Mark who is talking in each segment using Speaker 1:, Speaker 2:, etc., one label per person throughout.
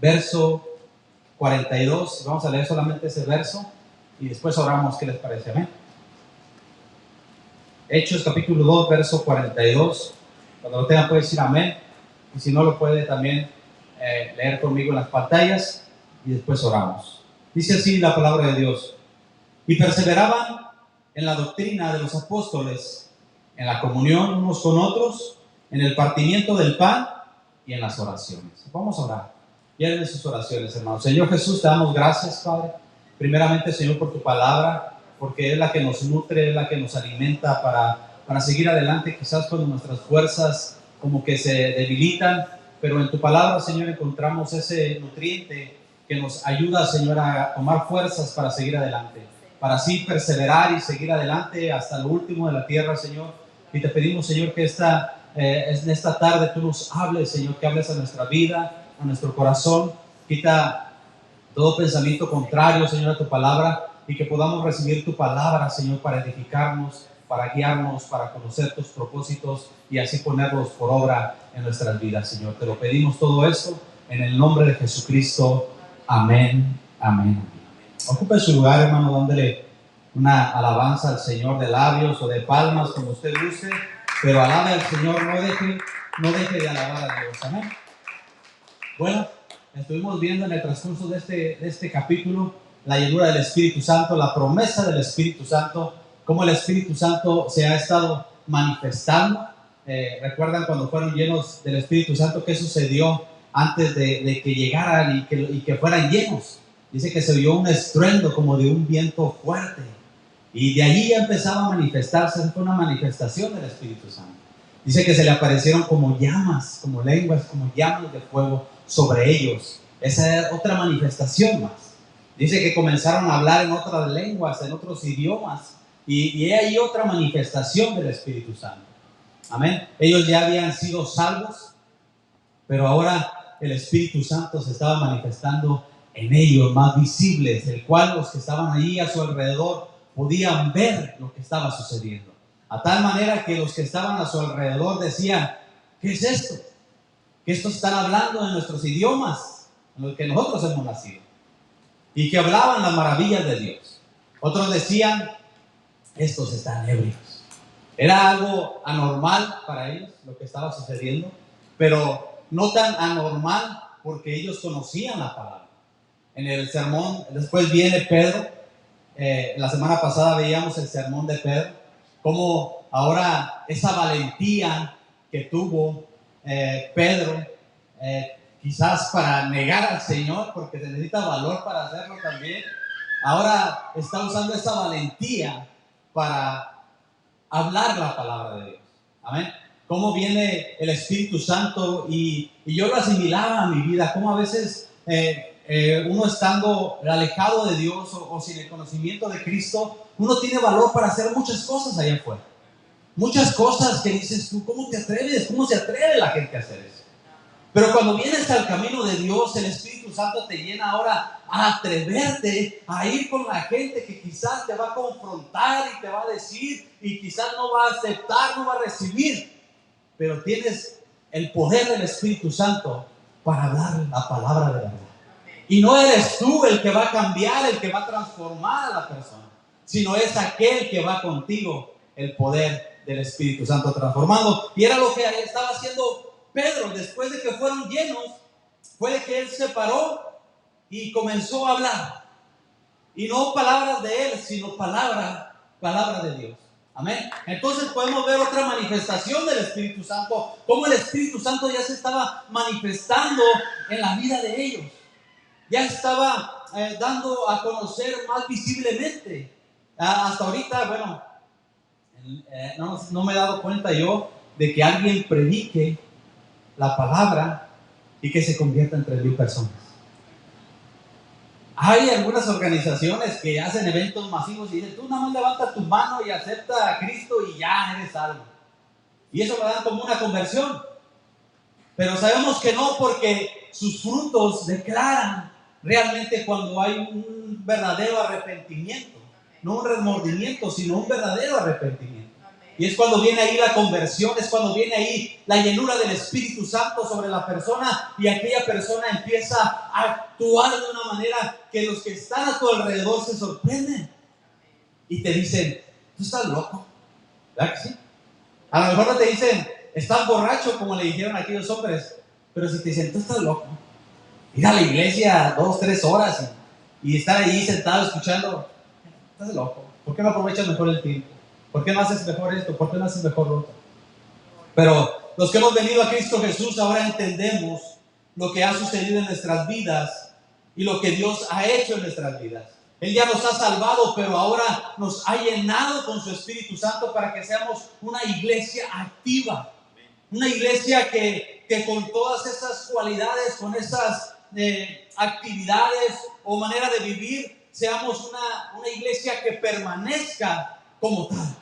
Speaker 1: verso 42. Vamos a leer solamente ese verso y después oramos. ¿Qué les parece? Amén. Hechos capítulo 2, verso 42. Cuando lo tengan puede decir amén. Y si no, lo puede también leer conmigo en las pantallas y después oramos. Dice así la palabra de Dios: y perseveraban en la doctrina de los apóstoles, en la comunión unos con otros, en el partimiento del pan y en las oraciones. Vamos a orar. Vienen sus oraciones, hermanos. Señor Jesús, te damos gracias, Padre. Primeramente, Señor, por tu palabra, porque es la que nos nutre, es la que nos alimenta para seguir adelante, quizás cuando nuestras fuerzas como que se debilitan, pero en tu palabra, Señor, encontramos ese nutriente que nos ayuda, Señor, a tomar fuerzas para seguir adelante, para así perseverar y seguir adelante hasta lo último de la tierra, Señor. Y te pedimos, Señor, que en esta tarde tú nos hables, Señor, que hables a nuestra vida, a nuestro corazón. Quita todo pensamiento contrario, Señor, a tu palabra, y que podamos recibir tu palabra, Señor, para edificarnos, para guiarnos, para conocer tus propósitos y así ponerlos por obra en nuestras vidas, Señor. Te lo pedimos todo esto en el nombre de Jesucristo. Amén, amén. Ocupe su lugar, hermano, dándole una alabanza al Señor de labios o de palmas, como usted guste, pero alabe al Señor, no deje de alabar a Dios. Amén. Bueno, estuvimos viendo en el transcurso de este capítulo la llenura del Espíritu Santo, la promesa del Espíritu Santo, cómo el Espíritu Santo se ha estado manifestando. ¿Recuerdan cuando fueron llenos del Espíritu Santo qué sucedió antes de que llegaran y que fueran llenos? Dice que se oyó un estruendo como de un viento fuerte y de allí ya empezaba a manifestarse. Fue una manifestación del Espíritu Santo. Dice que se le aparecieron como llamas, como lenguas, como llamas de fuego sobre ellos. Esa es otra manifestación más. Dice que comenzaron a hablar en otras lenguas, en otros idiomas, y hay otra manifestación del Espíritu Santo. Amén. Ellos ya habían sido salvos, pero ahora el Espíritu Santo se estaba manifestando en ellos, más visibles, el cual los que estaban allí a su alrededor podían ver lo que estaba sucediendo. A tal manera que los que estaban a su alrededor decían: ¿qué es esto? Que estos están hablando en nuestros idiomas, en los que nosotros hemos nacido, y que hablaban las maravillas de Dios. Otros decían: estos están ebrios. Era algo anormal para ellos lo que estaba sucediendo, pero no tan anormal porque ellos conocían la palabra. En el sermón, después viene Pedro. La semana pasada veíamos el sermón de Pedro, cómo ahora esa valentía que tuvo Pedro, quizás para negar al Señor, porque se necesita valor para hacerlo también, ahora está usando esa valentía para hablar la palabra de Dios. Amén. Cómo viene el Espíritu Santo y yo lo asimilaba a mi vida, cómo a veces uno estando alejado de Dios o sin el conocimiento de Cristo, uno tiene valor para hacer muchas cosas allá afuera. Muchas cosas que dices tú: ¿cómo te atreves? ¿Cómo se atreve la gente a hacer eso? Pero cuando vienes al camino de Dios, el Espíritu Santo te llena ahora a atreverte a ir con la gente que quizás te va a confrontar y te va a decir, y quizás no va a aceptar, no va a recibir, pero tienes el poder del Espíritu Santo para hablar la palabra de verdad. Y no eres tú el que va a cambiar, el que va a transformar a la persona, sino es aquel que va contigo, el poder del Espíritu Santo transformando. Y era lo que estaba haciendo Pedro. Después de que fueron llenos, fue de que él se paró y comenzó a hablar. Y no palabras de él, sino palabra de Dios. Amén. Entonces podemos ver otra manifestación del Espíritu Santo, cómo el Espíritu Santo ya se estaba manifestando en la vida de ellos. Ya estaba dando a conocer más visiblemente. Hasta ahorita, bueno, no me he dado cuenta yo de que alguien predique la palabra y que se convierta en 3,000 personas. Hay algunas organizaciones que hacen eventos masivos y dicen: tú nada más levanta tu mano y acepta a Cristo y ya eres salvo. Y eso lo dan como una conversión. Pero sabemos que no, porque sus frutos declaran realmente cuando hay un verdadero arrepentimiento. No un remordimiento, sino un verdadero arrepentimiento. Y es cuando viene ahí la conversión, es cuando viene ahí la llenura del Espíritu Santo sobre la persona y aquella persona empieza a actuar de una manera que los que están a tu alrededor se sorprenden y te dicen, tú estás loco, ¿verdad que sí? A lo mejor no te dicen, estás borracho como le dijeron a aquellos hombres, pero si te dicen, tú estás loco, ir a la iglesia 2-3 horas y estar ahí sentado escuchando, estás loco, ¿por qué no aprovechas mejor el tiempo? ¿Por qué no haces mejor esto? ¿Por qué no haces mejor lo otro? Pero los que hemos venido a Cristo Jesús ahora entendemos lo que ha sucedido en nuestras vidas y lo que Dios ha hecho en nuestras vidas. Él ya nos ha salvado, pero ahora nos ha llenado con su Espíritu Santo para que seamos una iglesia activa. Una iglesia que con todas esas cualidades, con esas actividades o manera de vivir, seamos una iglesia que permanezca como tal.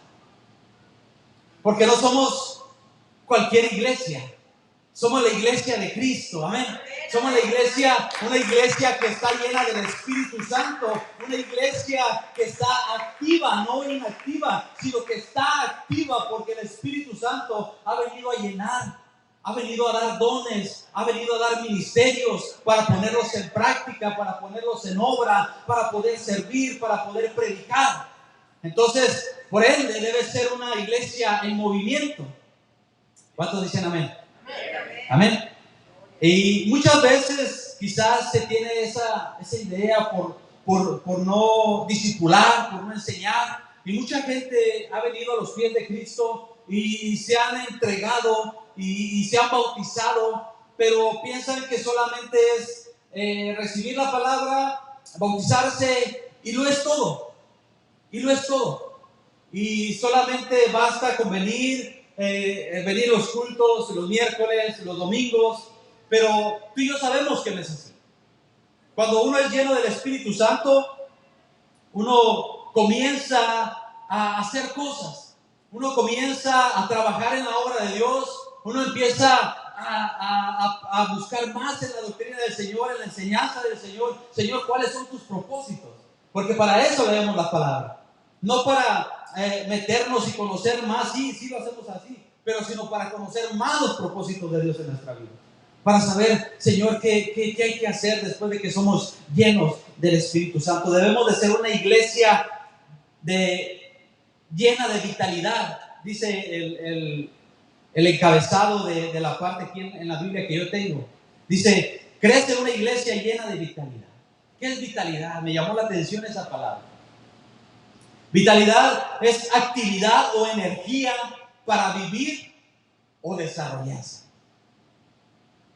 Speaker 1: Porque no somos cualquier iglesia. Somos la iglesia de Cristo, amén. Somos la iglesia, una iglesia que está llena del Espíritu Santo, una iglesia que está activa, no inactiva, sino que está activa porque el Espíritu Santo ha venido a llenar, ha venido a dar dones, ha venido a dar ministerios para ponerlos en práctica, para ponerlos en obra, para poder servir, para poder predicar. Entonces, por ende, debe ser una iglesia en movimiento. ¿Cuántos dicen amén? Amén. Y muchas veces quizás se tiene esa idea por no discipular, por no enseñar. Y mucha gente ha venido a los pies de Cristo y se han entregado y se han bautizado, pero piensan que solamente es recibir la palabra, bautizarse y lo es todo. Y lo es todo. Y solamente basta con venir los cultos, los miércoles, los domingos. Pero tú y yo sabemos que no es así. Cuando uno es lleno del Espíritu Santo, uno comienza a hacer cosas. Uno comienza a trabajar en la obra de Dios. Uno empieza a buscar más en la doctrina del Señor, en la enseñanza del Señor. Señor, ¿cuáles son tus propósitos? Porque para eso leemos la palabra. No para meternos y conocer más, sí lo hacemos así, pero sino para conocer más los propósitos de Dios en nuestra vida. Para saber, Señor, qué hay que hacer después de que somos llenos del Espíritu Santo. Debemos de ser una iglesia llena de vitalidad. Dice el encabezado de la parte aquí en la Biblia que yo tengo. Dice, crece una iglesia llena de vitalidad. ¿Qué es vitalidad? Me llamó la atención esa palabra. Vitalidad es actividad o energía para vivir o desarrollarse.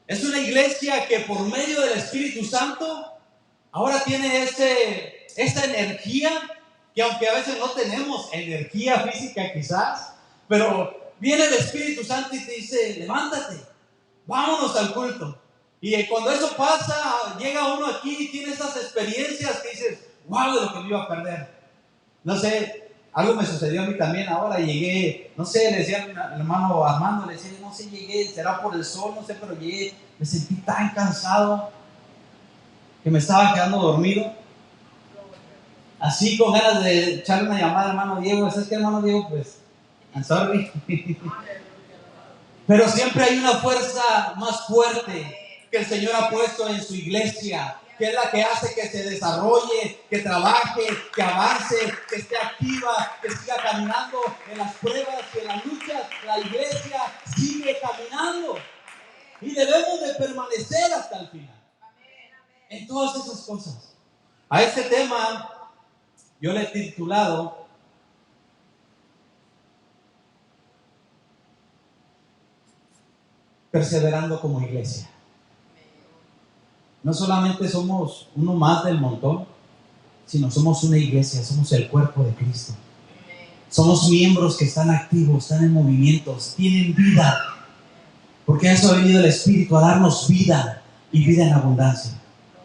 Speaker 1: Es una iglesia que por medio del Espíritu Santo ahora tiene esta energía, que aunque a veces no tenemos energía física quizás, pero viene el Espíritu Santo y te dice, levántate, vámonos al culto. Y cuando eso pasa, llega uno aquí y tiene esas experiencias que dices, wow, de lo que me iba a perder. No sé, algo me sucedió a mí también ahora. Llegué, no sé, le decía al hermano Armando, le decía, no sé, llegué, será por el sol, no sé, pero llegué, me sentí tan cansado que me estaba quedando dormido. Así con ganas de echarle una llamada al hermano Diego. ¿Sabes qué, hermano Diego? Pues, I'm sorry. Pero siempre hay una fuerza más fuerte que el Señor ha puesto en su iglesia, que es la que hace que se desarrolle, que trabaje, que avance, que esté activa, que siga caminando en las pruebas y en las luchas. La iglesia sigue caminando y debemos de permanecer hasta el final en todas esas cosas. A este tema yo le he titulado Perseverando como iglesia. No solamente somos uno más del montón, sino somos una iglesia, somos el cuerpo de Cristo. Somos miembros que están activos, están en movimientos, tienen vida. Porque a eso ha venido el Espíritu, a darnos vida y vida en abundancia.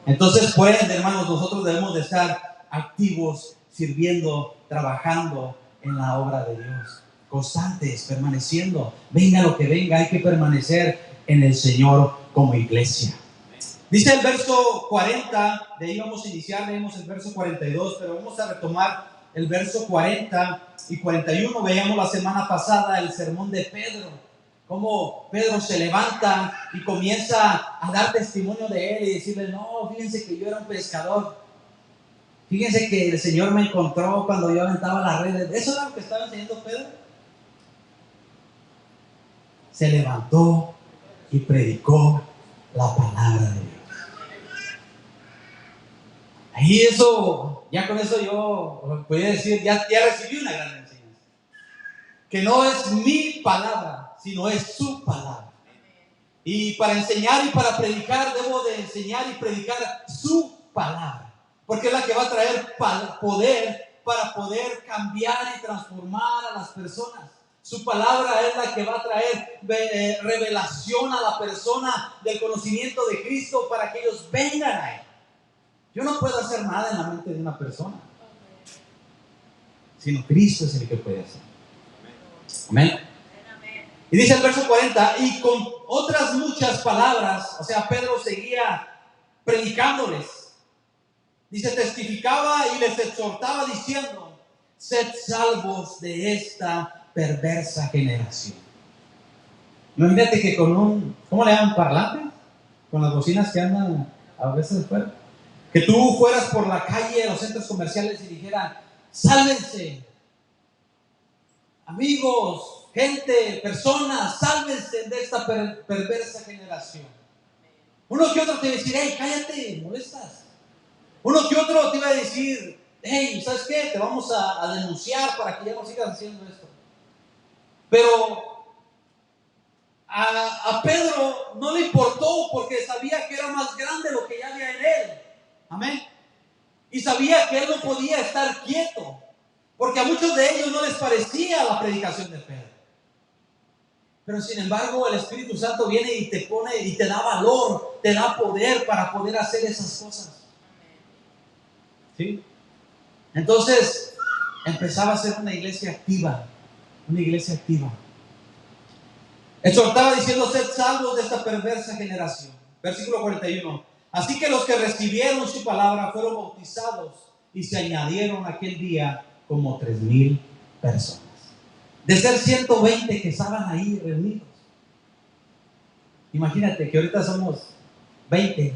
Speaker 1: Entonces, pues, hermanos, nosotros debemos de estar activos, sirviendo, trabajando en la obra de Dios. Constantes, permaneciendo. Venga lo que venga, hay que permanecer en el Señor como iglesia. Dice el verso 40, de ahí vamos a iniciar, leemos el verso 42, pero vamos a retomar el verso 40 y 41, veíamos la semana pasada el sermón de Pedro, cómo Pedro se levanta y comienza a dar testimonio de él y decirle, no, fíjense que yo era un pescador, fíjense que el Señor me encontró cuando yo aventaba las redes. Eso era lo que estaba enseñando Pedro. Se levantó y predicó la palabra de Dios. Ahí eso, ya con eso yo podría decir, ya recibí una gran enseñanza. Que no es mi palabra, sino es su palabra. Y para enseñar y para predicar, debo de enseñar y predicar su palabra. Porque es la que va a traer poder para poder cambiar y transformar a las personas. Su palabra es la que va a traer revelación a la persona del conocimiento de Cristo para que ellos vengan a Él. Yo no puedo hacer nada en la mente de una persona, sino Cristo es el que puede hacer. Amén. Y dice el verso 40, y con otras muchas palabras, o sea, Pedro seguía predicándoles. Dice, testificaba y les exhortaba diciendo, sed salvos de esta perversa generación. Imagínate que con un, ¿cómo le llaman? Parlante, con las bocinas que andan a veces fuera. Que tú fueras por la calle de los centros comerciales y dijeran, sálvense, amigos, gente, personas, sálvense de esta perversa generación. Uno que otro te iba a decir, hey, cállate, molestas. Uno que otro te iba a decir, hey, ¿sabes qué? Te vamos a denunciar para que ya no sigas haciendo esto. Pero a Pedro no le importó porque sabía que era más grande lo que ya había en él. Amén. Y sabía que él no podía estar quieto, porque a muchos de ellos no les parecía la predicación de Pedro. Pero sin embargo, el Espíritu Santo viene y te pone y te da valor, te da poder para poder hacer esas cosas. ¿Sí? Entonces, empezaba a ser una iglesia activa, una iglesia activa. Exhortaba diciendo, sed salvos de esta perversa generación. Versículo 41. Así que los que recibieron su palabra fueron bautizados y se añadieron aquel día como 3,000 personas. De ser 120 que estaban ahí reunidos. Imagínate que ahorita somos 20.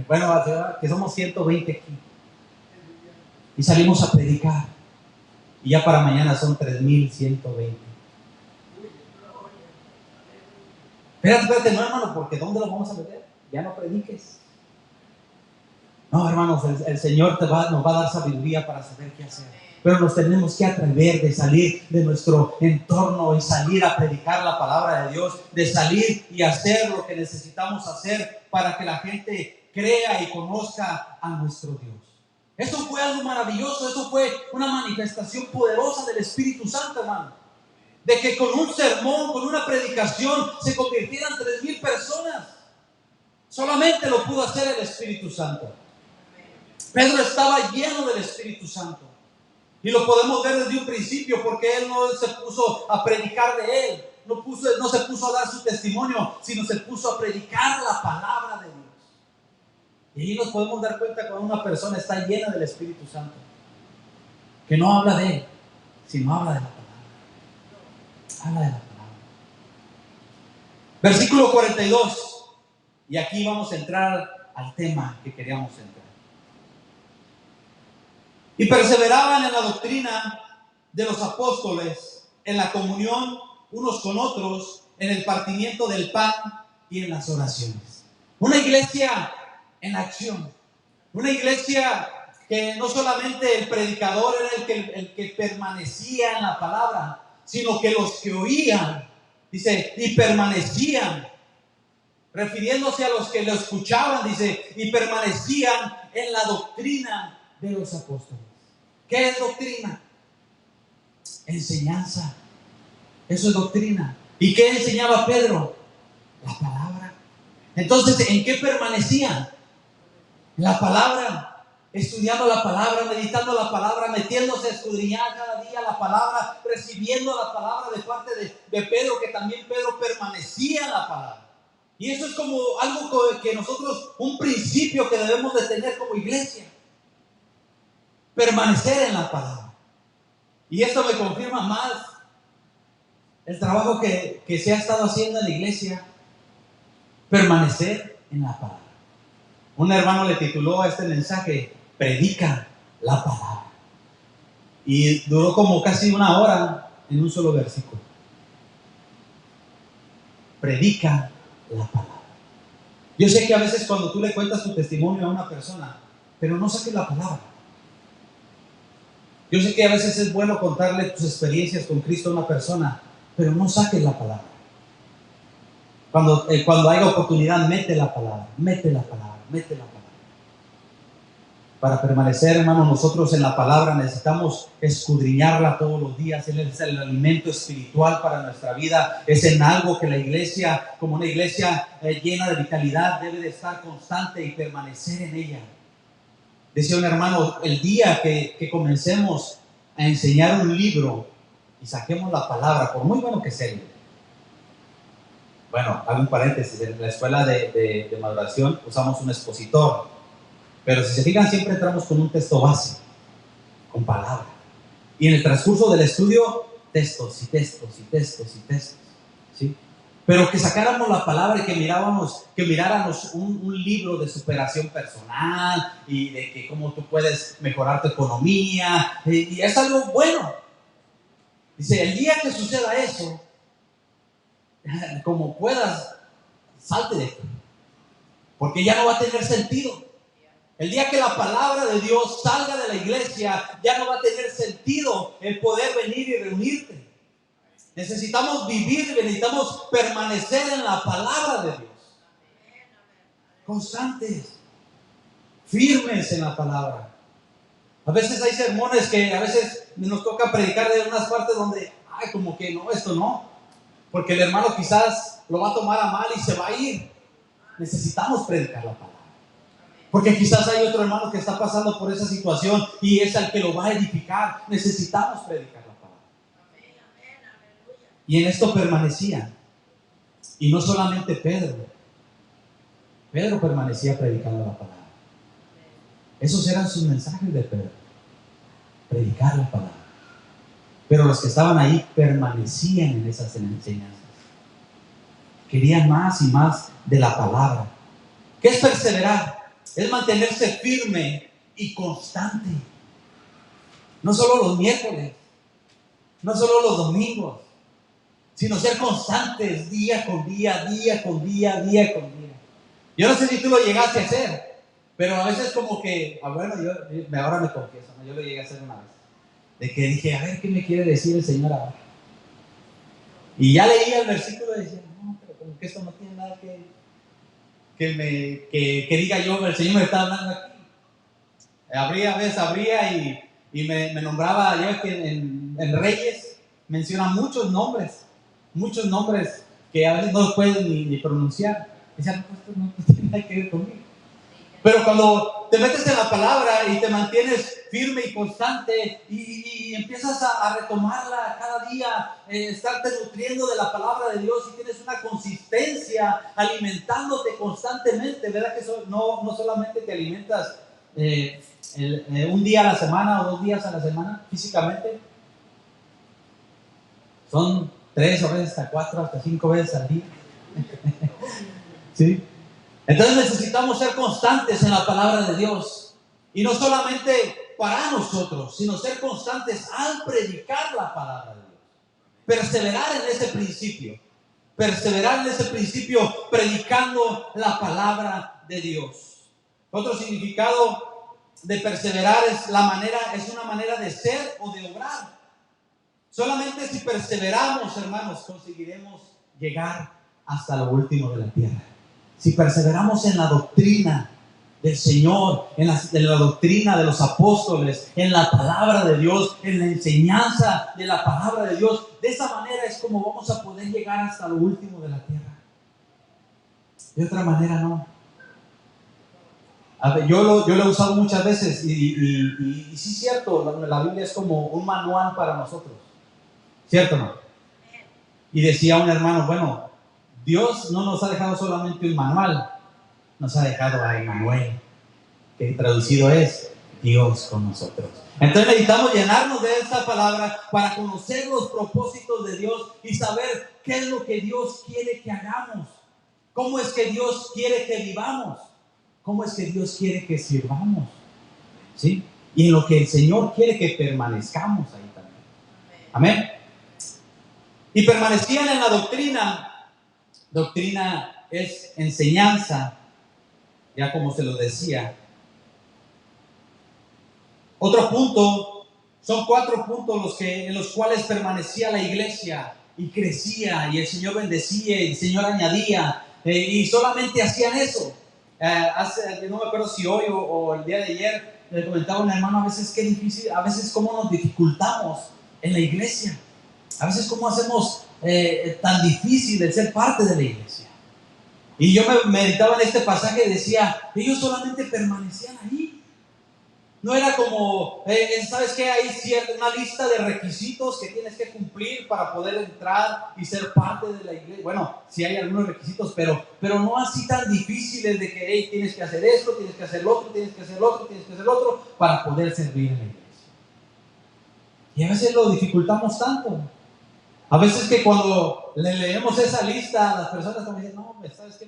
Speaker 1: Bueno, que somos 120 aquí. Y salimos a predicar. Y ya para mañana son 3,120. Espérate, no, hermano, porque ¿dónde lo vamos a meter? Ya no prediques. No, hermanos, el Señor nos va a dar sabiduría para saber qué hacer. Pero nos tenemos que atrever de salir de nuestro entorno y salir a predicar la palabra de Dios, de salir y hacer lo que necesitamos hacer para que la gente crea y conozca a nuestro Dios. Eso fue algo maravilloso, eso fue una manifestación poderosa del Espíritu Santo, hermano. De que con un sermón, con una predicación, se convirtieran 3,000 personas. Solamente lo pudo hacer el Espíritu Santo. Pedro estaba lleno del Espíritu Santo. Y lo podemos ver desde un principio, porque él no se puso a predicar de él. No se puso a dar su testimonio, sino se puso a predicar la palabra de Dios. Y ahí nos podemos dar cuenta cuando una persona está llena del Espíritu Santo. Que no habla de él, sino habla de la palabra. Habla de la palabra. Versículo 42. Y aquí vamos a entrar al tema que queríamos entrar. Y perseveraban en la doctrina de los apóstoles, en la comunión unos con otros, en el partimiento del pan y en las oraciones. Una iglesia en acción. Una iglesia que no solamente el predicador era el que permanecía en la palabra, sino que los que oían, dice, y permanecían, refiriéndose a los que lo escuchaban, dice, y permanecían en la doctrina de los apóstoles. ¿Qué es doctrina? Enseñanza. Eso es doctrina. ¿Y qué enseñaba Pedro? La palabra. Entonces, ¿en qué permanecían? La palabra. Estudiando la palabra, meditando la palabra, metiéndose a escudriñar cada día la palabra, recibiendo la palabra de parte de Pedro, que también Pedro permanecía en la palabra. Y eso es como algo que nosotros, un principio que debemos de tener como iglesia. permanecer en la palabra. Y esto me confirma más el trabajo que se ha estado haciendo en la iglesia, permanecer en la palabra. Un hermano le tituló a este mensaje, predica la palabra. Y duró como casi una hora en un solo versículo. Predica la palabra. Yo sé que a veces cuando tú le cuentas tu testimonio a una persona, pero no saques la palabra. Yo sé que a veces es bueno contarle tus experiencias con Cristo a una persona, pero no saques la palabra. Cuando haya oportunidad, mete la palabra. Para permanecer, hermano, nosotros en la palabra necesitamos escudriñarla todos los días. Él es el alimento espiritual para nuestra vida. Es en algo que la iglesia, como una iglesia llena de vitalidad, debe de estar constante y permanecer en ella. Decía un hermano, el día que comencemos a enseñar un libro y saquemos la palabra, por muy bueno que sea, bueno, hago un paréntesis, en la escuela de maduración usamos un expositor, pero si se fijan siempre entramos con un texto base, con palabra, y en el transcurso del estudio, textos, ¿sí? Pero que sacáramos la palabra y que miráramos un libro de superación personal y de que cómo tú puedes mejorar tu economía, y es algo bueno. Dice, el día que suceda eso, como puedas, salte de esto, porque ya no va a tener sentido. El día que la palabra de Dios salga de la iglesia, ya no va a tener sentido el poder venir y reunirte. Necesitamos vivir, necesitamos permanecer en la palabra de Dios. Constantes, firmes en la palabra. A veces hay sermones que a veces nos toca predicar de unas partes donde, como que no, esto no. Porque el hermano quizás lo va a tomar a mal y se va a ir. Necesitamos predicar la palabra. Porque quizás hay otro hermano que está pasando por esa situación y es el que lo va a edificar. Necesitamos predicar la palabra. Y en esto permanecía. Y no solamente Pedro. Pedro permanecía predicando la palabra. Esos eran sus mensajes de Pedro. Predicar la palabra. Pero los que estaban ahí permanecían en esas enseñanzas. Querían más y más de la palabra. ¿Qué es perseverar? Es mantenerse firme y constante. No solo los miércoles, no solo los domingos, sino ser constantes día con día. Yo no sé si tú lo llegaste a hacer, pero a veces como que, bueno, ahora me confieso, ¿no? Yo lo llegué a hacer una vez. De que dije, a ver qué me quiere decir el Señor ahora. Y ya leía el versículo y decía, no, pero como que esto no tiene nada que diga yo, el Señor me está hablando aquí. Abría y me nombraba, ya que en Reyes menciona muchos nombres que a veces no los pueden ni pronunciar. Decía, no, esto no tiene nada que ver conmigo. Pero cuando te metes en la palabra y te mantienes firme y constante y empiezas a retomarla cada día, estarte nutriendo de la palabra de Dios y tienes una consistencia alimentándote constantemente, ¿verdad? Que eso no solamente te alimentas un día a la semana o 2 días a la semana físicamente, son 3 o veces hasta 4, hasta 5 veces al día. ¿Sí? Entonces necesitamos ser constantes en la palabra de Dios. Y no solamente para nosotros, sino ser constantes al predicar la palabra de Dios. Perseverar en ese principio. Predicando la palabra de Dios. Otro significado de perseverar es una manera de ser o de obrar. Solamente si perseveramos, hermanos, conseguiremos llegar hasta lo último de la tierra. Si perseveramos en la doctrina del Señor, en la doctrina de los apóstoles, en la palabra de Dios, en la enseñanza de la palabra de Dios, de esa manera es como vamos a poder llegar hasta lo último de la tierra. De otra manera no. A ver, yo lo he usado muchas veces y sí es cierto, la Biblia es como un manual para nosotros. ¿Cierto o no? Y decía un hermano, bueno, Dios no nos ha dejado solamente un manual, nos ha dejado a Emmanuel, que traducido es Dios con nosotros. Entonces necesitamos llenarnos de esta palabra para conocer los propósitos de Dios y saber qué es lo que Dios quiere que hagamos. Cómo es que Dios quiere que vivamos. Cómo es que Dios quiere que sirvamos. ¿Sí? Y en lo que el Señor quiere que permanezcamos ahí también. Amén. Y permanecían en la doctrina. Doctrina es enseñanza, ya como se lo decía. Otro punto, son 4 puntos en los cuales permanecía la iglesia y crecía, y el Señor bendecía, y el Señor añadía, y solamente hacían eso. No me acuerdo si hoy o el día de ayer le comentaba a un hermano, a veces qué difícil, a veces cómo nos dificultamos en la iglesia, a veces cómo hacemos tan difícil el ser parte de la iglesia. Y yo me meditaba en este pasaje y decía, ellos solamente permanecían ahí. No era como, ¿sabes qué? Hay una lista de requisitos que tienes que cumplir para poder entrar y ser parte de la iglesia. Bueno, sí hay algunos requisitos, pero no así tan difíciles de que, hey, tienes que hacer esto, tienes que hacer lo otro, tienes que hacer lo otro, tienes que hacer lo otro, para poder servir en la iglesia. Y a veces lo dificultamos tanto. A veces que cuando le leemos esa lista a las personas como dicen, no, ¿sabes qué?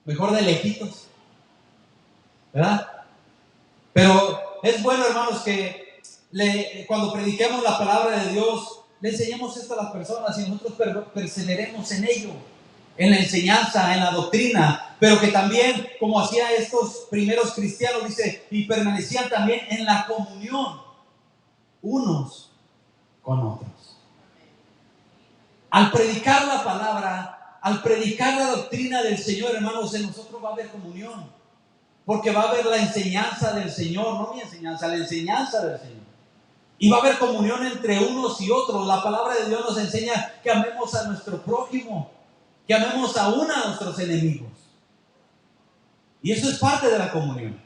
Speaker 1: Mejor de lejitos, ¿verdad? Pero es bueno, hermanos, que cuando prediquemos la palabra de Dios, le enseñemos esto a las personas y nosotros perseveremos en ello, en la enseñanza, en la doctrina, pero que también, como hacía estos primeros cristianos, dice, y permanecían también en la comunión, unos con otros. Al predicar la palabra, al predicar la doctrina del Señor, hermanos, en nosotros va a haber comunión. Porque va a haber la enseñanza del Señor, no mi enseñanza, la enseñanza del Señor. Y va a haber comunión entre unos y otros. La palabra de Dios nos enseña que amemos a nuestro prójimo, que amemos aún a nuestros enemigos. Y eso es parte de la comunión.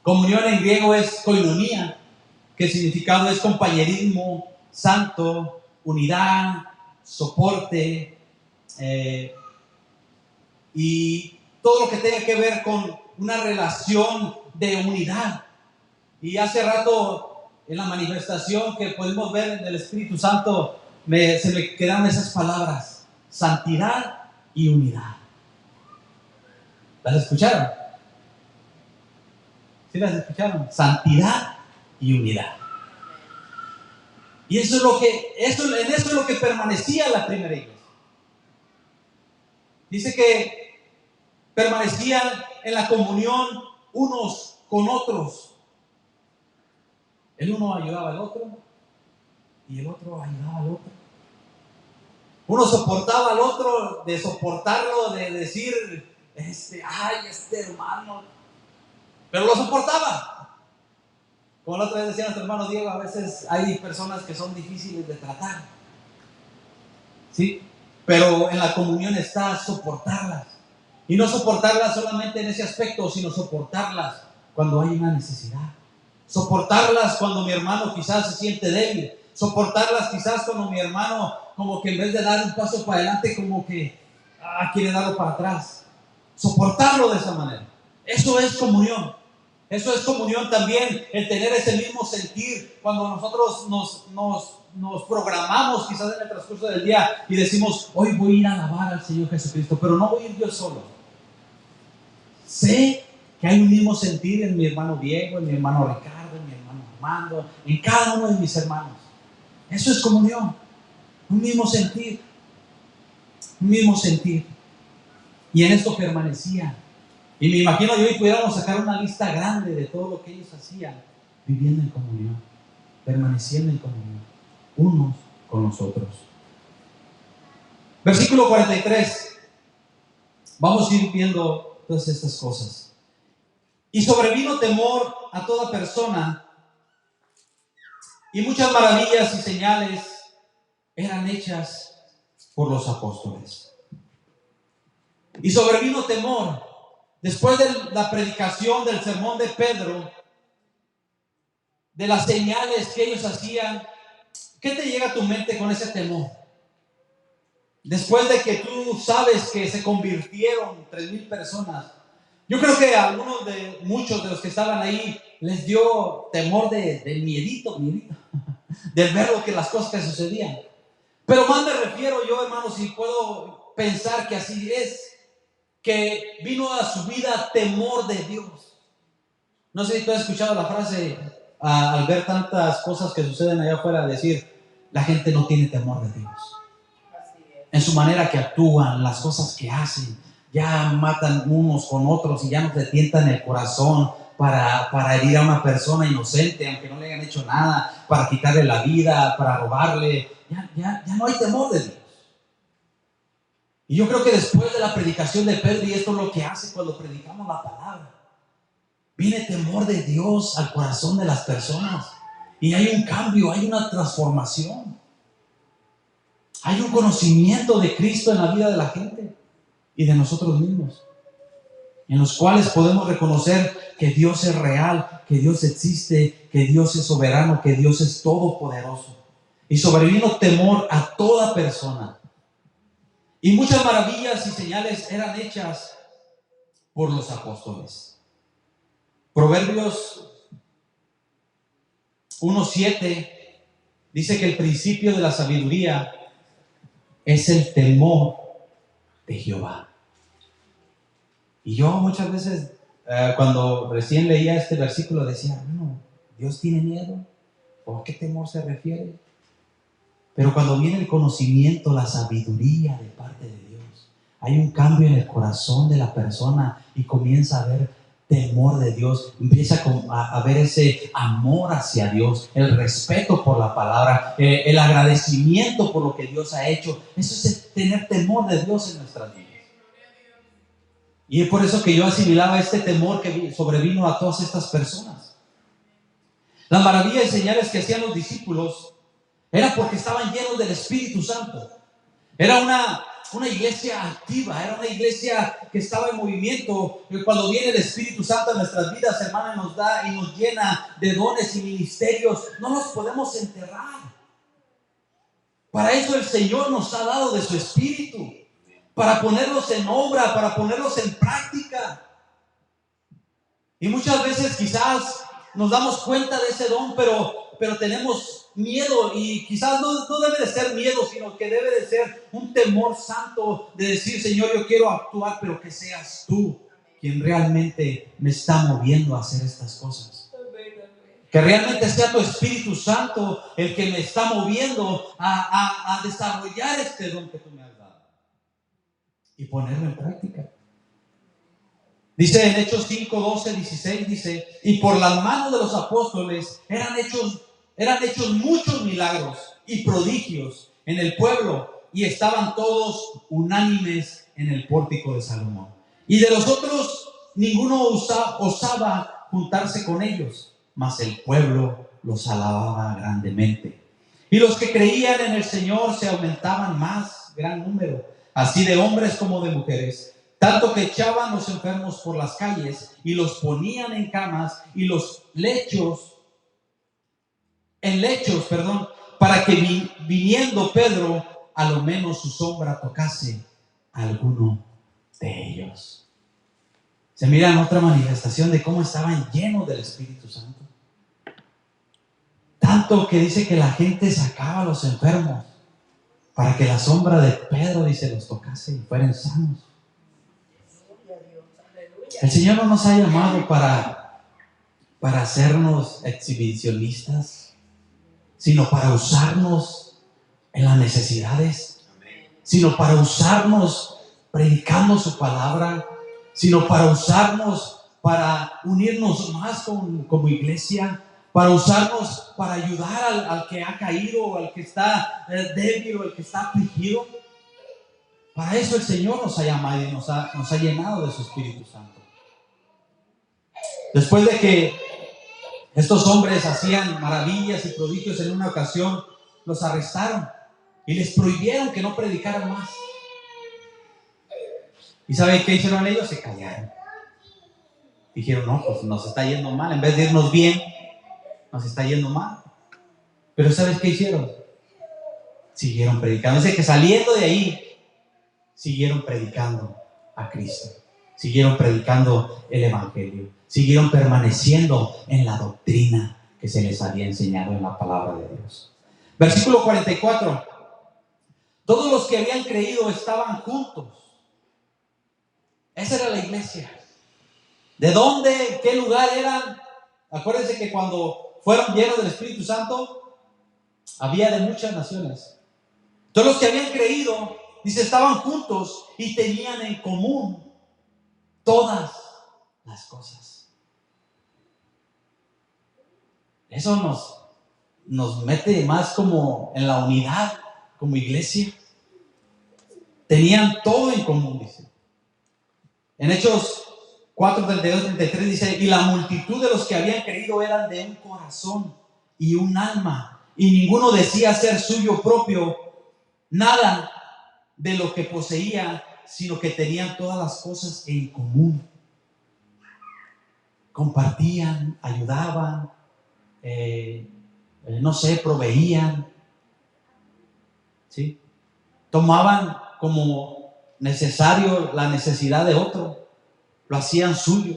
Speaker 1: Comunión en griego es koinonia, que el significado es compañerismo, santo, unidad, soporte, y todo lo que tenga que ver con una relación de unidad. Y hace rato en la manifestación que podemos ver en el Espíritu Santo se me quedaron esas palabras: santidad y unidad. ¿Las escucharon? ¿Sí las escucharon? Santidad y unidad. Y eso es lo que permanecía la primera iglesia. Dice que permanecían en la comunión unos con otros. El uno ayudaba al otro y el otro ayudaba al otro. Uno soportaba al otro, de soportarlo, de decir, ay, este hermano, pero lo soportaba. Como la otra vez decía nuestro hermano Diego, a veces hay personas que son difíciles de tratar, ¿sí? Pero en la comunión está soportarlas. Y no soportarlas solamente en ese aspecto, sino soportarlas cuando hay una necesidad. Soportarlas cuando mi hermano quizás se siente débil. Soportarlas quizás cuando mi hermano, como que en vez de dar un paso para adelante, como que quiere darlo para atrás. Soportarlo de esa manera. Eso es comunión. Eso es comunión también, el tener ese mismo sentir cuando nosotros nos programamos quizás en el transcurso del día y decimos, hoy voy a ir a alabar al Señor Jesucristo, pero no voy a ir yo solo. Sé que hay un mismo sentir en mi hermano Diego, en mi hermano Ricardo, en mi hermano Armando, en cada uno de mis hermanos. Eso es comunión, un mismo sentir, un mismo sentir. Y en esto permanecía. Y me imagino que hoy pudiéramos sacar una lista grande de todo lo que ellos hacían, viviendo en comunión, permaneciendo en comunión, unos con los otros. Versículo 43. Vamos a ir viendo todas estas cosas. Y sobrevino temor a toda persona, y muchas maravillas y señales eran hechas por los apóstoles. Y sobrevino temor. Después de la predicación del sermón de Pedro, de las señales que ellos hacían, ¿qué te llega a tu mente con ese temor? Después de que tú sabes que se convirtieron 3,000 personas, Yo creo que a muchos de los que estaban ahí les dio temor del miedito, del ver las cosas que sucedían. Pero más me refiero yo, hermanos, si puedo pensar que así es, que vino a su vida temor de Dios. No sé si tú has escuchado la frase al ver tantas cosas que suceden allá afuera, decir, la gente no tiene temor de Dios. En su manera que actúan, las cosas que hacen, ya matan unos con otros y ya no te tientan el corazón para herir a una persona inocente, aunque no le hayan hecho nada, para quitarle la vida, para robarle. Ya no hay temor de Dios. Y yo creo que después de la predicación de Pedro, y esto es lo que hace cuando predicamos la palabra, viene temor de Dios al corazón de las personas. Y hay un cambio, hay una transformación. Hay un conocimiento de Cristo en la vida de la gente y de nosotros mismos, en los cuales podemos reconocer que Dios es real, que Dios existe, que Dios es soberano, que Dios es todopoderoso. Y sobrevino temor a toda persona. Y muchas maravillas y señales eran hechas por los apóstoles. Proverbios 1:7 dice que el principio de la sabiduría es el temor de Jehová. Y yo muchas veces, cuando recién leía este versículo, decía, bueno, ¿Dios tiene miedo? ¿O a qué temor se refiere? Pero cuando viene el conocimiento, la sabiduría de parte de Dios, hay un cambio en el corazón de la persona y comienza a haber temor de Dios, empieza a ver ese amor hacia Dios, el respeto por la palabra, el agradecimiento por lo que Dios ha hecho. Eso es tener temor de Dios en nuestras vidas. Y es por eso que yo asimilaba este temor que sobrevino a todas estas personas. Las maravillas y señales que hacían los discípulos era porque estaban llenos del Espíritu Santo. Era una iglesia activa, era una iglesia que estaba en movimiento. Cuando viene el Espíritu Santo en nuestras vidas, hermano, nos da y nos llena de dones y ministerios. No nos podemos enterrar. Para eso el Señor nos ha dado de su Espíritu, para ponerlos en obra, para ponerlos en práctica. Y muchas veces quizás nos damos cuenta de ese don, pero tenemos miedo, y quizás no debe de ser miedo, sino que debe de ser un temor santo de decir, Señor, yo quiero actuar, pero que seas tú quien realmente me está moviendo a hacer estas cosas. Que realmente sea tu Espíritu Santo el que me está moviendo a desarrollar este don que tú me has dado y ponerlo en práctica. Dice en Hechos 5, 12, 16, dice, y por las manos de los apóstoles eran hechos muchos milagros y prodigios en el pueblo, y estaban todos unánimes en el pórtico de Salomón. Y de los otros ninguno osaba juntarse con ellos, mas el pueblo los alababa grandemente. Y los que creían en el Señor se aumentaban más, gran número, así de hombres como de mujeres, tanto que echaban los enfermos por las calles y los ponían en camas y los lechos, para que viniendo Pedro, a lo menos su sombra tocase a alguno de ellos. Se mira en otra manifestación de cómo estaban llenos del Espíritu Santo. Tanto que dice que la gente sacaba a los enfermos para que la sombra de Pedro, dice, los tocase y fueran sanos. El Señor no nos ha llamado para hacernos exhibicionistas, sino para usarnos en las necesidades, sino para usarnos predicando su palabra, sino para usarnos para unirnos más como iglesia, para usarnos para ayudar al que ha caído, al que está débil o al que está afligido. Para eso el Señor nos ha llamado y nos ha llenado de su Espíritu Santo. Después de que estos hombres hacían maravillas y prodigios, en una ocasión los arrestaron y les prohibieron que no predicaran más. ¿Y saben qué hicieron ellos? Se callaron. Dijeron, no, pues nos está yendo mal. En vez de irnos bien, nos está yendo mal. Pero ¿sabes qué hicieron? Siguieron predicando. Dice que saliendo de ahí, siguieron predicando a Cristo. siguieron predicando el evangelio, siguieron permaneciendo en la doctrina que se les había enseñado en la palabra de Dios. Versículo 44. Todos los que habían creído estaban juntos. Esa era la iglesia. ¿De dónde? ¿Qué lugar eran? Acuérdense que cuando fueron llenos del Espíritu Santo, había de muchas naciones. Todos los que habían creído, dice, estaban juntos y tenían en común todas las cosas. Eso nos mete más como en la unidad, como iglesia. Tenían todo en común, dice. En Hechos 4:32-33 dice, y la multitud de los que habían creído eran de un corazón y un alma, y ninguno decía ser suyo propio nada de lo que poseía, sino que tenían todas las cosas en común. Compartían, ayudaban, proveían, ¿sí? Tomaban como necesario la necesidad de otro, lo hacían suyo,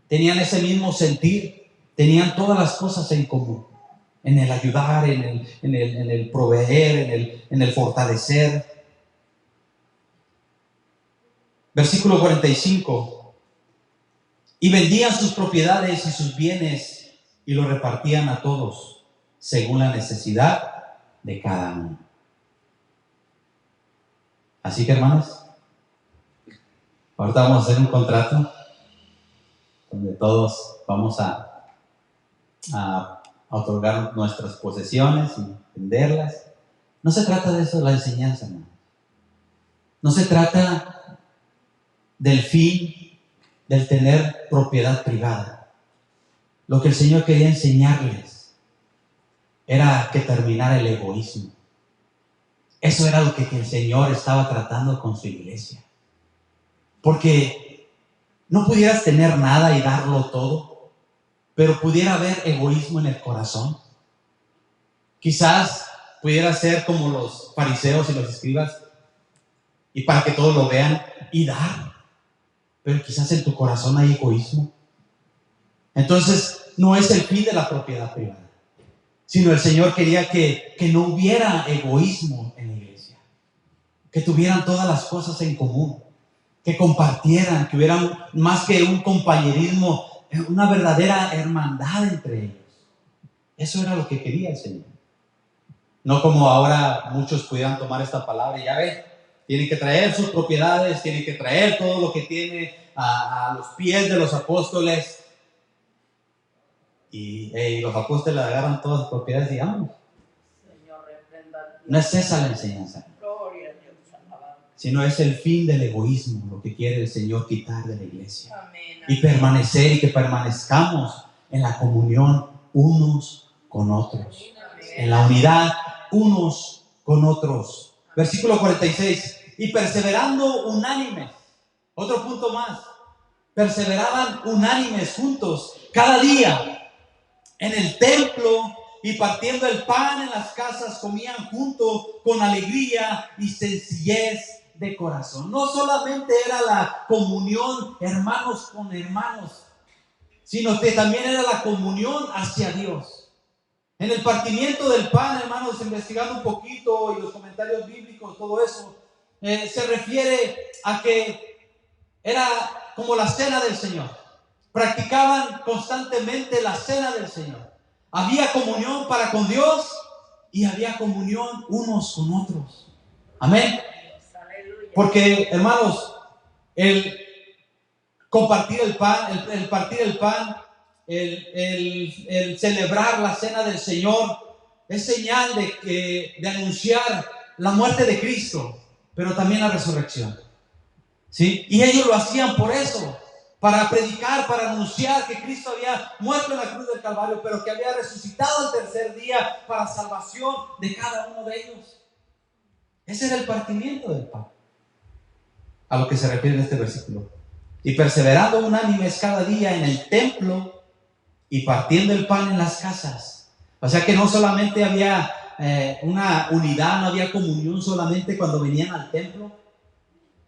Speaker 1: tenían ese mismo sentir, tenían todas las cosas en común, en el ayudar, en el proveer, en el fortalecer. Versículo 45. Y vendían sus propiedades y sus bienes y lo repartían a todos según la necesidad de cada uno. Así que, hermanos, ahorita vamos a hacer un contrato donde todos vamos a otorgar nuestras posesiones y venderlas. No se trata de eso la enseñanza, hermano. No se trata del fin del tener propiedad privada. Lo que el Señor quería enseñarles era que terminara el egoísmo. Eso era lo que el Señor estaba tratando con su iglesia. Porque no pudieras tener nada y darlo todo, pero pudiera haber egoísmo en el corazón. Quizás pudiera ser como los fariseos y los escribas, y para que todos lo vean y dar, pero quizás en tu corazón hay egoísmo. Entonces no es el fin de la propiedad privada, sino el Señor quería que no hubiera egoísmo en la iglesia, que tuvieran todas las cosas en común, que compartieran, que hubiera más que un compañerismo, una verdadera hermandad entre ellos. Eso era lo que quería el Señor. No como ahora muchos pudieran tomar esta palabra y ya ven, tienen que traer sus propiedades, tienen que traer todo lo que tiene a los pies de los apóstoles. Y los apóstoles agarran todas las propiedades y vámonos. No es esa la enseñanza, sino es el fin del egoísmo, lo que quiere el Señor quitar de la iglesia. Amén. Y permanecer, y que permanezcamos en la comunión unos con otros. Amén. En la unidad unos con otros. Versículo 46. Y perseverando unánimes. Otro punto más. Perseveraban unánimes juntos cada día en el templo, y partiendo el pan en las casas comían junto con alegría y sencillez de corazón. No solamente era la comunión hermanos con hermanos, sino que también era la comunión hacia Dios. En el partimiento del pan, hermanos, investigando un poquito y los comentarios bíblicos, todo eso, se refiere a que era como la cena del Señor. Practicaban constantemente la cena del Señor. Había comunión para con Dios y había comunión unos con otros. Amén. Porque, hermanos, el compartir el pan, el partir el pan, el celebrar la cena del Señor es señal de anunciar la muerte de Cristo, pero también la resurrección. ¿Sí? Y ellos lo hacían por eso, para predicar, para anunciar que Cristo había muerto en la cruz del Calvario, pero que había resucitado el tercer día para salvación de cada uno de ellos. Ese era el partimiento del pan, a lo que se refiere en este versículo. Y perseverando unánimes cada día en el templo y partiendo el pan en las casas. O sea que no solamente había una unidad, no había comunión solamente cuando venían al templo,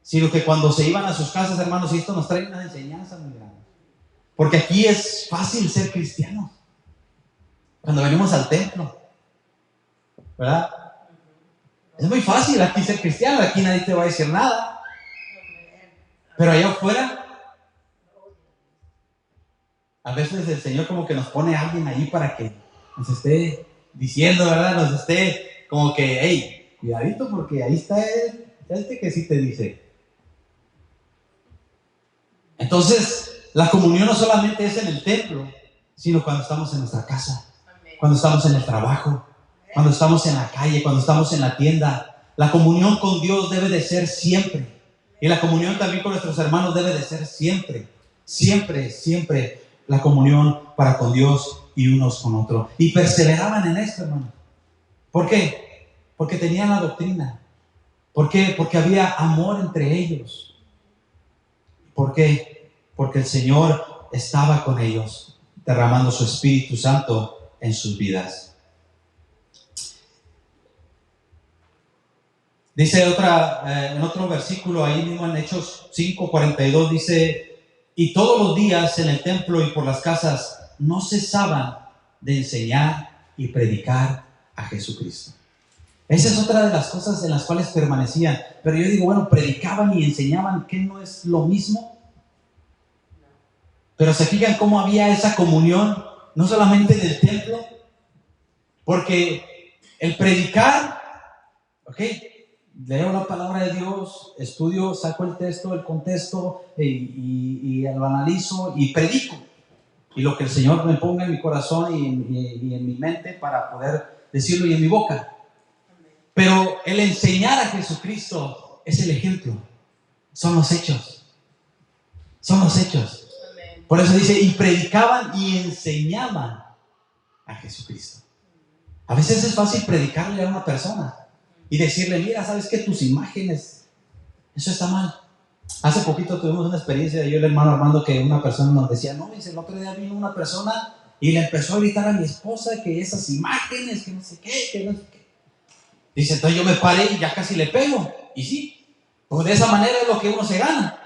Speaker 1: sino que cuando se iban a sus casas, hermanos, y esto nos trae una enseñanza muy grande. Porque aquí es fácil ser cristiano. Cuando venimos al templo, ¿verdad? Es muy fácil aquí ser cristiano, aquí nadie te va a decir nada. Pero allá afuera, a veces el Señor como que nos pone a alguien ahí para que nos esté diciendo, ¿verdad? Nos esté como que, hey, cuidadito porque ahí está este que sí te dice. Entonces, la comunión no solamente es en el templo, sino cuando estamos en nuestra casa, cuando estamos en el trabajo, cuando estamos en la calle, cuando estamos en la tienda. La comunión con Dios debe de ser siempre. Y la comunión también con nuestros hermanos debe de ser siempre. Siempre, siempre la comunión para con Dios y unos con otros. Y perseveraban en esto, hermano. ¿Por qué? Porque tenían la doctrina. ¿Por qué? Porque había amor entre ellos. ¿Por qué? Porque el Señor estaba con ellos, derramando su Espíritu Santo en sus vidas. Dice en otro versículo, ahí mismo en Hechos 5:42, dice: y todos los días en el templo y por las casas no cesaban de enseñar y predicar a Jesucristo. Esa es otra de las cosas en las cuales permanecían. Pero yo digo, bueno, predicaban y enseñaban, ¿qué no es lo mismo? Pero se fijan cómo había esa comunión, no solamente en el templo, porque el predicar, ¿ok? Leo la palabra de Dios, estudio, saco el texto, el contexto y lo analizo y predico. Y lo que el Señor me ponga en mi corazón y en mi mente para poder decirlo y en mi boca. Pero el enseñar a Jesucristo es el ejemplo. Son los hechos. Son los hechos. Por eso dice, y predicaban y enseñaban a Jesucristo. A veces es fácil predicarle a una persona y decirle, mira, ¿sabes qué? Tus imágenes, eso está mal. Hace poquito tuvimos una experiencia, yo y el hermano Armando, que una persona nos decía, no, dice, el otro día vino una persona y le empezó a gritar a mi esposa que esas imágenes, que no sé qué, que no sé qué. Dice, entonces yo me paré y ya casi le pego. Y sí, pues de esa manera es lo que uno se gana.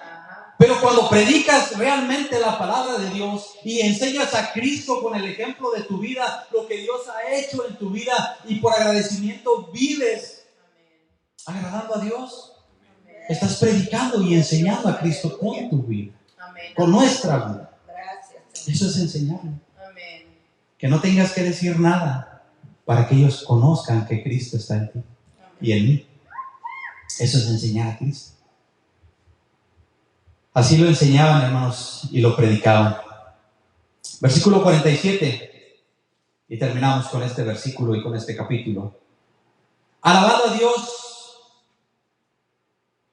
Speaker 1: Pero cuando predicas realmente la palabra de Dios y enseñas a Cristo con el ejemplo de tu vida, lo que Dios ha hecho en tu vida, y por agradecimiento vives agradando a Dios, estás predicando y enseñando a Cristo con tu vida, con nuestra vida. Eso es enseñarle. Que no tengas que decir nada para que ellos conozcan que Cristo está en ti y en mí. Eso es enseñar a Cristo. Así lo enseñaban, hermanos, y lo predicaban. Versículo 47. Y terminamos con este versículo y con este capítulo. Alabando a Dios.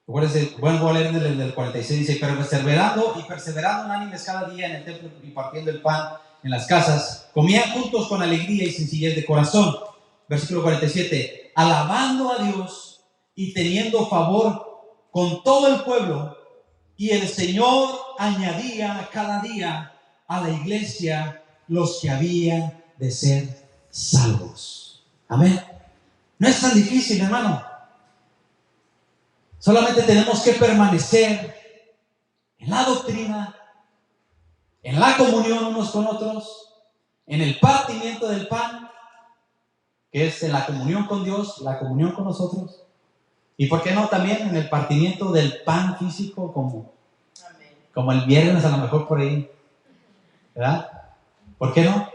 Speaker 1: Acuérdense, vuelvo a leer del 46. Dice, pero perseverando unánimes cada día en el templo y partiendo el pan en las casas, comían juntos con alegría y sencillez de corazón. Versículo 47. Alabando a Dios y teniendo favor con todo el pueblo. Y el Señor añadía cada día a la iglesia los que habían de ser salvos. Amén. No es tan difícil, hermano. Solamente tenemos que permanecer en la doctrina, en la comunión unos con otros, en el partimiento del pan, que es en la comunión con Dios, la comunión con nosotros. Y por qué no también en el partimiento del pan físico, como el viernes a lo mejor por ahí, ¿verdad? ¿Por qué no?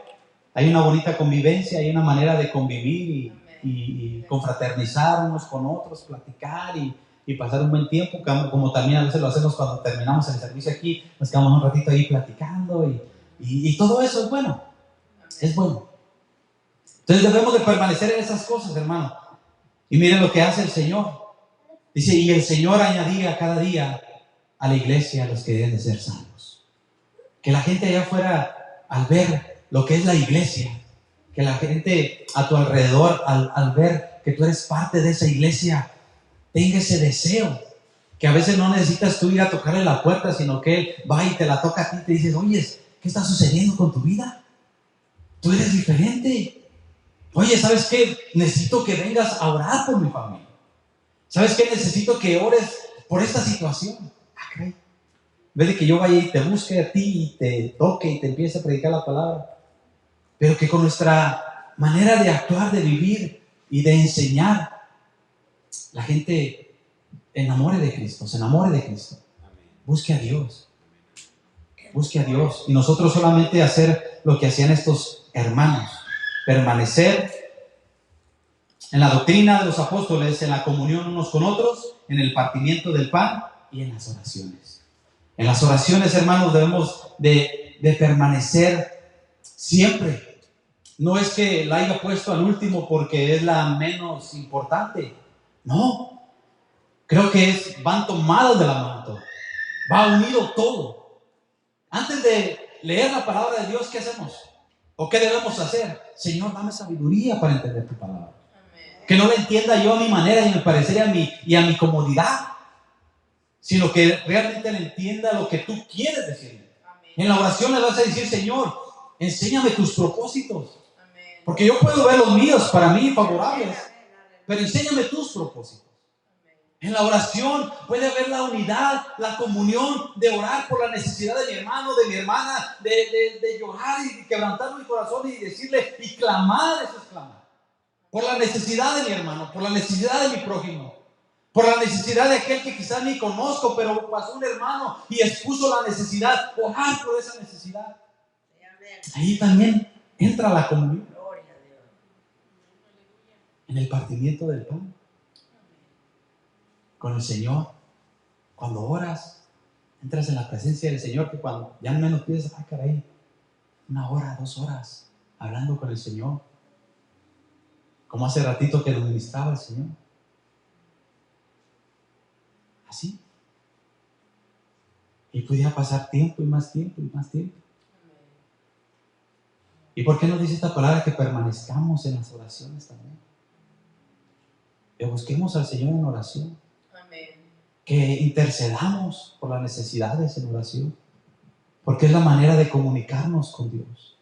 Speaker 1: Hay una bonita convivencia, hay una manera de convivir y confraternizar unos con otros, platicar y pasar un buen tiempo, como también a veces lo hacemos cuando terminamos el servicio aquí, nos quedamos un ratito ahí platicando y todo eso es bueno, es bueno. Entonces debemos de permanecer en esas cosas, hermano. Y miren lo que hace el Señor. Dice, y el Señor añadía cada día a la iglesia a los que deben de ser salvos. Que la gente allá afuera, al ver lo que es la iglesia, que la gente a tu alrededor, al ver que tú eres parte de esa iglesia, tenga ese deseo. Que a veces no necesitas tú ir a tocarle la puerta, sino que Él va y te la toca a ti y te dices, oye, ¿qué está sucediendo con tu vida? Tú eres diferente. Oye, ¿sabes qué? Necesito que vengas a orar por mi familia. ¿Sabes qué? Necesito que ores por esta situación. Caray. En vez de que yo vaya y te busque a ti y te toque y te empiece a predicar la palabra, pero que con nuestra manera de actuar, de vivir y de enseñar, la gente enamore de Cristo, se enamore de Cristo. Busque a Dios. Busque a Dios. Y nosotros solamente hacer lo que hacían estos hermanos. Permanecer en la doctrina de los apóstoles, en la comunión unos con otros, en el partimiento del pan y en las oraciones. En las oraciones, hermanos, debemos de permanecer siempre. No es que la haya puesto al último porque es la menos importante. No. Creo que van tomados de la mano todo. Va unido todo. Antes de leer la palabra de Dios, ¿qué hacemos? ¿O qué debemos hacer? Señor, dame sabiduría para entender tu palabra. Amén. Que no la entienda yo a mi manera y a mi parecer y a mi comodidad, sino que realmente la entienda lo que tú quieres decirme. Amén. En la oración le vas a decir, Señor, enséñame tus propósitos. Amén. Porque yo puedo ver los míos para mí favorables, pero enséñame tus propósitos. En la oración puede haber la unidad, la comunión de orar por la necesidad de mi hermano, de mi hermana, de llorar y quebrantar mi corazón y decirle y clamar, eso es clamar. Por la necesidad de mi hermano, por la necesidad de mi prójimo, por la necesidad de aquel que quizás ni conozco, pero pasó un hermano y expuso la necesidad, orar por esa necesidad. Ahí también entra la comunión. En el partimiento del pan. Con el Señor, cuando oras, entras en la presencia del Señor, que cuando ya no menos pides, caray, 1 hora, 2 horas, hablando con el Señor, como hace ratito que nos ministraba el Señor. Así. Y pudiera pasar tiempo y más tiempo y más tiempo. ¿Y por qué nos dice esta palabra que permanezcamos en las oraciones también? Que busquemos al Señor en oración. Que intercedamos por las necesidades en oración, porque es la manera de comunicarnos con Dios,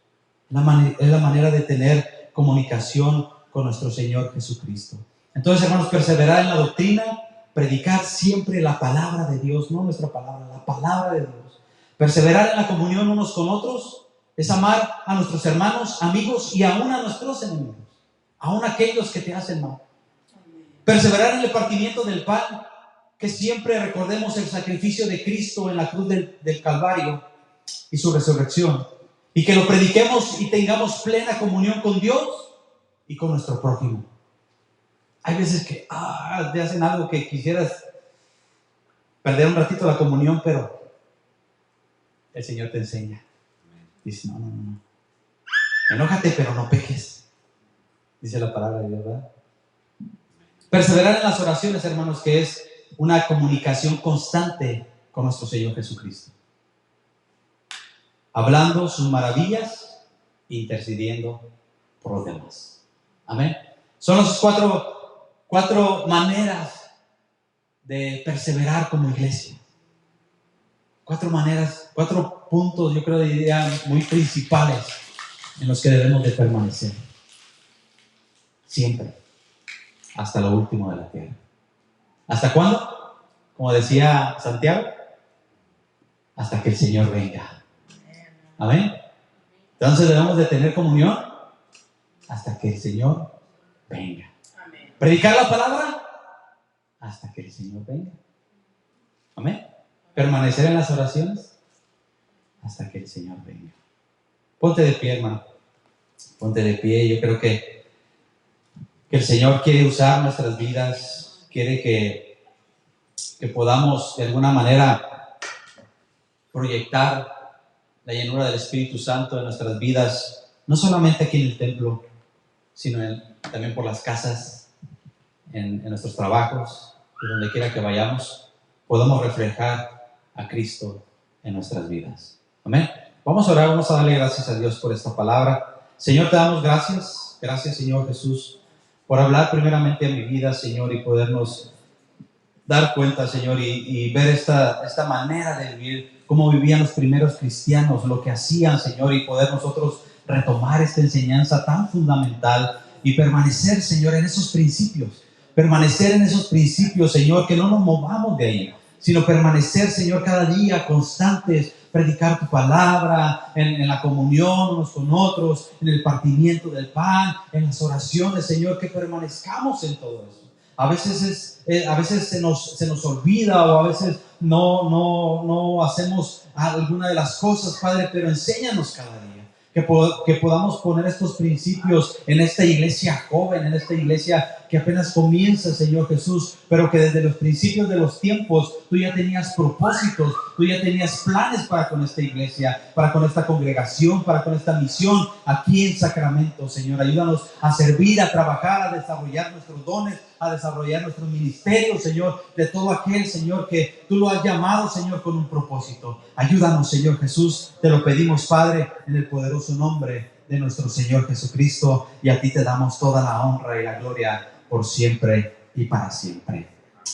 Speaker 1: es la manera de tener comunicación con nuestro Señor Jesucristo. Entonces, hermanos, perseverar en la doctrina, predicar siempre la palabra de Dios, no nuestra palabra, la palabra de Dios. Perseverar en la comunión unos con otros es amar a nuestros hermanos, amigos y aún a nuestros enemigos, aún aquellos que te hacen mal. Perseverar en el partimiento del pan, que siempre recordemos el sacrificio de Cristo en la cruz del Calvario y su resurrección, y que lo prediquemos y tengamos plena comunión con Dios y con nuestro prójimo. Hay veces que te hacen algo que quisieras perder un ratito la comunión, pero el Señor te enseña. Dice, no. Enójate, pero no peques. Dice la palabra de Dios, ¿verdad? Perseverar en las oraciones, hermanos, que es una comunicación constante con nuestro Señor Jesucristo. Hablando sus maravillas, intercediendo por los demás. Amén. Son las cuatro maneras de perseverar como iglesia. 4 maneras, 4 puntos, yo creo, diría, muy principales en los que debemos de permanecer. Siempre. Hasta lo último de la tierra. ¿Hasta cuándo? Como decía Santiago, hasta que el Señor venga. Amén. Entonces debemos de tener comunión hasta que el Señor venga. Amén. Predicar la palabra hasta que el Señor venga. Amén. Permanecer en las oraciones hasta que el Señor venga. Ponte de pie, hermano. Ponte de pie. Yo creo que el Señor quiere usar nuestras vidas, quiere que podamos de alguna manera proyectar la llenura del Espíritu Santo en nuestras vidas, no solamente aquí en el templo, sino también por las casas, en nuestros trabajos, y donde quiera que vayamos, podamos reflejar a Cristo en nuestras vidas. Amén. Vamos a orar, vamos a darle gracias a Dios por esta palabra. Señor, te damos gracias. Gracias, Señor Jesús, por hablar primeramente a mi vida, Señor, y podernos dar cuenta, Señor, y ver esta manera de vivir, cómo vivían los primeros cristianos, lo que hacían, Señor, y poder nosotros retomar esta enseñanza tan fundamental y permanecer, Señor, en esos principios, permanecer en esos principios, Señor, que no nos movamos de ahí, sino permanecer, Señor, cada día constantes, predicar tu palabra, en la comunión unos con otros, en el partimiento del pan, en las oraciones, Señor, que permanezcamos en todo eso. A veces se nos olvida, o a veces no hacemos alguna de las cosas, Padre, pero enséñanos cada día. Que podamos poner estos principios en esta iglesia joven, en esta iglesia que apenas comienza, Señor Jesús, pero que desde los principios de los tiempos tú ya tenías propósitos, tú ya tenías planes para con esta iglesia, para con esta congregación, para con esta misión aquí en Sacramento, Señor. Ayúdanos a servir, a trabajar, a desarrollar nuestros dones, a desarrollar nuestro ministerio, Señor, de todo aquel, Señor, que tú lo has llamado, Señor, con un propósito. Ayúdanos, Señor Jesús, te lo pedimos, Padre, en el poderoso nombre de nuestro Señor Jesucristo, y a ti te damos toda la honra y la gloria por siempre y para siempre.